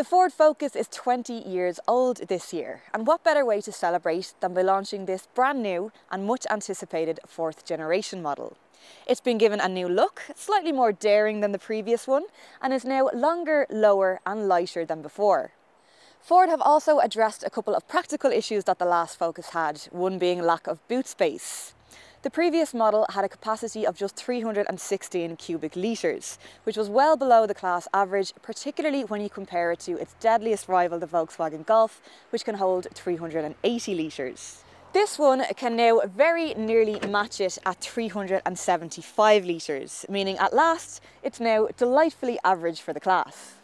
The Ford Focus is 20 years old this year, and what better way to celebrate than by launching this brand new and much anticipated 4th generation model. It's been given a new look, slightly more daring than the previous one, and is now longer, lower and lighter than before. Ford have also addressed a couple of practical issues that the last Focus had, one being lack of boot space. The previous model had a capacity of just 316 cubic litres, which was well below the class average, particularly when you compare it to its deadliest rival, the Volkswagen Golf, which can hold 380 litres. This one can now very nearly match it at 375 litres, meaning at last it's now delightfully average for the class.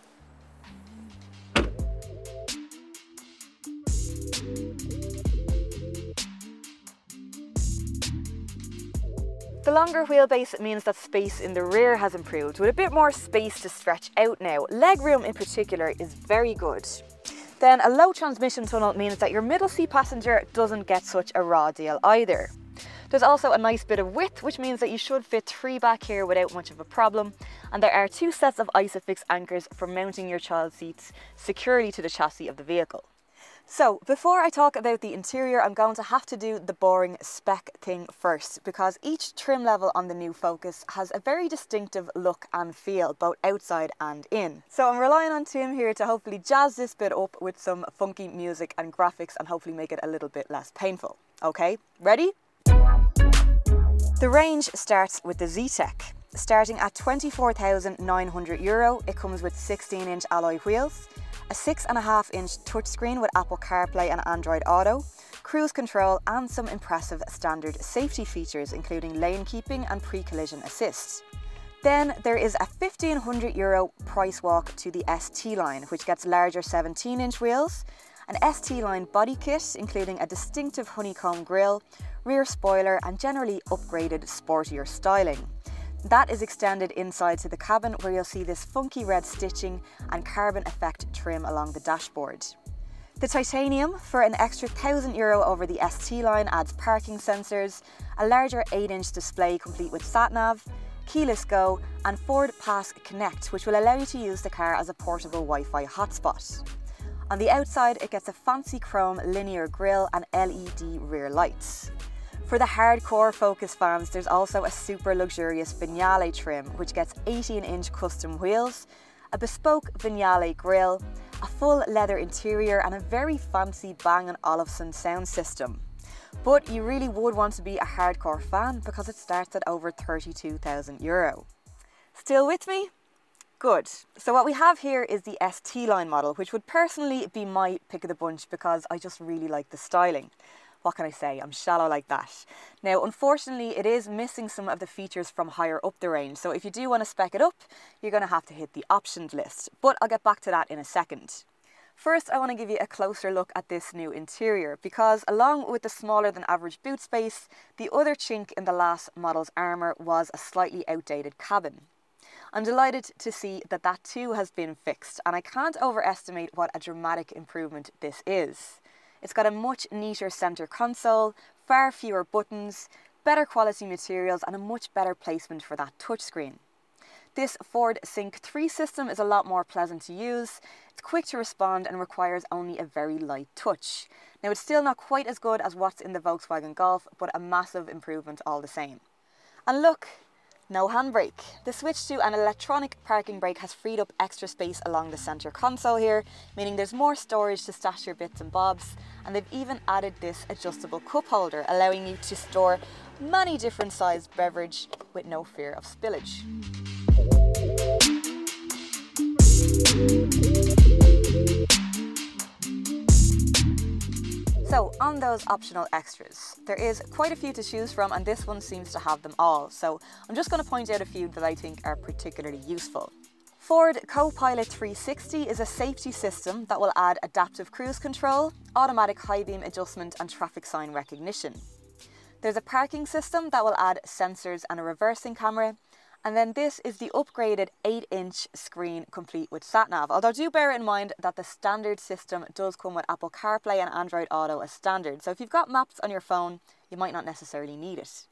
The longer wheelbase means that space in the rear has improved, with a bit more space to stretch out now. Legroom in particular is very good. Then a low transmission tunnel means that your middle seat passenger doesn't get such a raw deal either. There's also a nice bit of width, which means that you should fit 3 back here without much of a problem. And there are 2 sets of ISOFIX anchors for mounting your child seats securely to the chassis of the vehicle. So, before I talk about the interior, I'm going to have to do the boring spec thing first, because each trim level on the new Focus has a very distinctive look and feel, both outside and in. So I'm relying on Tim here to hopefully jazz this bit up with some funky music and graphics and hopefully make it a little bit less painful. Okay, ready? The range starts with the Z-Tech. Starting at €24,900, it comes with 16-inch alloy wheels, a 6.5-inch touchscreen with Apple CarPlay and Android Auto, cruise control and some impressive standard safety features including lane keeping and pre-collision assist. Then there is a €1,500 price walk to the ST line, which gets larger 17-inch wheels, an ST line body kit including a distinctive honeycomb grille, rear spoiler and generally upgraded sportier styling. That is extended inside to the cabin, where you'll see this funky red stitching and carbon effect trim along the dashboard. The titanium, for an extra €1,000 over the ST line, adds parking sensors, a larger 8-inch display complete with sat-nav, keyless go and Ford Pass Connect, which will allow you to use the car as a portable Wi-Fi hotspot. On the outside it gets a fancy chrome linear grille and LED rear lights. For the hardcore Focus fans, there's also a super luxurious Vignale trim, which gets 18-inch custom wheels, a bespoke Vignale grille, a full leather interior and a very fancy Bang & Olufsen sound system. But you really would want to be a hardcore fan because it starts at over €32,000. Still with me? Good. So what we have here is the ST line model, which would personally be my pick of the bunch because I just really like the styling. What can I say? I'm shallow like that. Now, unfortunately, it is missing some of the features from higher up the range. So if you do want to spec it up, you're going to have to hit the options list. But I'll get back to that in a second. First, I want to give you a closer look at this new interior because along with the smaller than average boot space, the other chink in the last model's armour was a slightly outdated cabin. I'm delighted to see that that too has been fixed, and I can't overestimate what a dramatic improvement this is. It's got a much neater centre console, far fewer buttons, better quality materials and a much better placement for that touchscreen. This Ford Sync 3 system is a lot more pleasant to use, it's quick to respond and requires only a very light touch. Now it's still not quite as good as what's in the Volkswagen Golf, but a massive improvement all the same. And look, no handbrake. The switch to an electronic parking brake has freed up extra space along the centre console here, meaning there's more storage to stash your bits and bobs, and they've even added this adjustable cup holder, allowing you to store many different sized beverage with no fear of spillage. So on those optional extras, there is quite a few to choose from and this one seems to have them all. So I'm just going to point out a few that I think are particularly useful. Ford Co-Pilot 360 is a safety system that will add adaptive cruise control, automatic high beam adjustment and traffic sign recognition. There's a parking system that will add sensors and a reversing camera. And then this is the upgraded 8-inch screen complete with sat-nav, although do bear in mind that the standard system does come with Apple CarPlay and Android Auto as standard, so if you've got maps on your phone, you might not necessarily need it.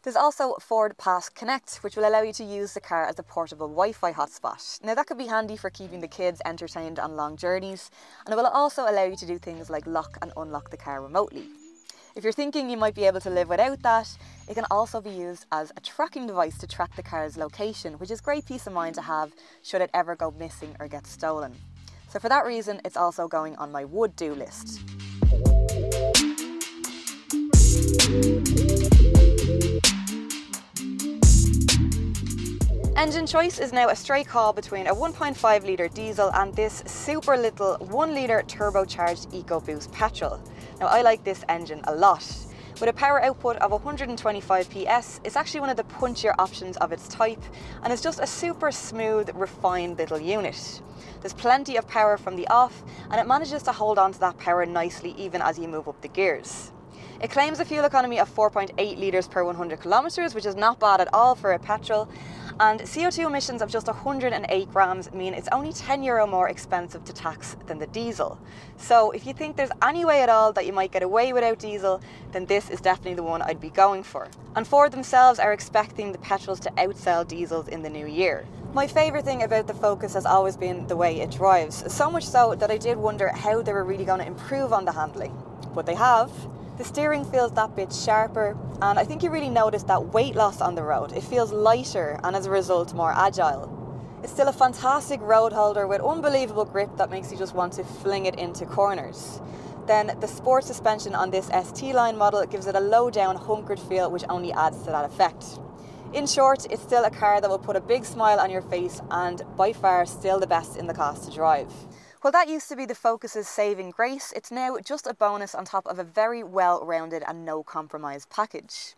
There's also Ford Pass Connect, which will allow you to use the car as a portable Wi-Fi hotspot. Now that could be handy for keeping the kids entertained on long journeys, and it will also allow you to do things like lock and unlock the car remotely. If you're thinking you might be able to live without that, it can also be used as a tracking device to track the car's location, which is great peace of mind to have should it ever go missing or get stolen. So for that reason, it's also going on my would-do list. Engine choice is now a straight call between a 1.5 litre diesel and this super little 1 litre turbocharged EcoBoost petrol. Now I like this engine a lot. With a power output of 125 PS, it's actually one of the punchier options of its type, and it's just a super smooth, refined little unit. There's plenty of power from the off, and it manages to hold on to that power nicely even as you move up the gears. It claims a fuel economy of 4.8 litres per 100 kilometres, which is not bad at all for a petrol, and CO2 emissions of just 108 grams mean it's only €10 more expensive to tax than the diesel. So if you think there's any way at all that you might get away without diesel, then this is definitely the one I'd be going for. And Ford themselves are expecting the petrols to outsell diesels in the new year. My favourite thing about the Focus has always been the way it drives, so much so that I did wonder how they were really going to improve on the handling. But they have. The steering feels that bit sharper, and I think you really notice that weight loss on the road. It feels lighter and as a result more agile. It's still a fantastic road holder with unbelievable grip that makes you just want to fling it into corners. Then the sport suspension on this ST line model gives it a low down hunkered feel, which only adds to that effect. In short, it's still a car that will put a big smile on your face and by far still the best in the class to drive. Well, that used to be the Focus's saving grace. It's now just a bonus on top of a very well-rounded and no-compromise package.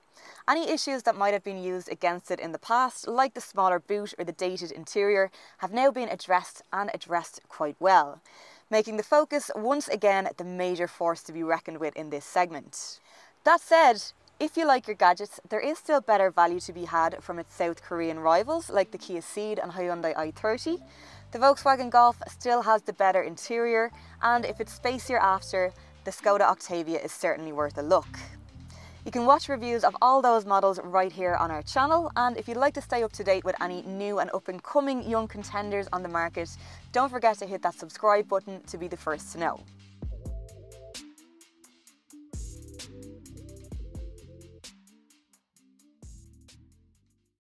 Any issues that might have been used against it in the past, like the smaller boot or the dated interior, have now been addressed and addressed quite well, making the Focus once again the major force to be reckoned with in this segment. That said, if you like your gadgets, there is still better value to be had from its South Korean rivals like the Kia Ceed and Hyundai i30. The Volkswagen Golf still has the better interior, and if it's spacier after, the Skoda Octavia is certainly worth a look. You can watch reviews of all those models right here on our channel, and if you'd like to stay up to date with any new and up and coming young contenders on the market, don't forget to hit that subscribe button to be the first to know.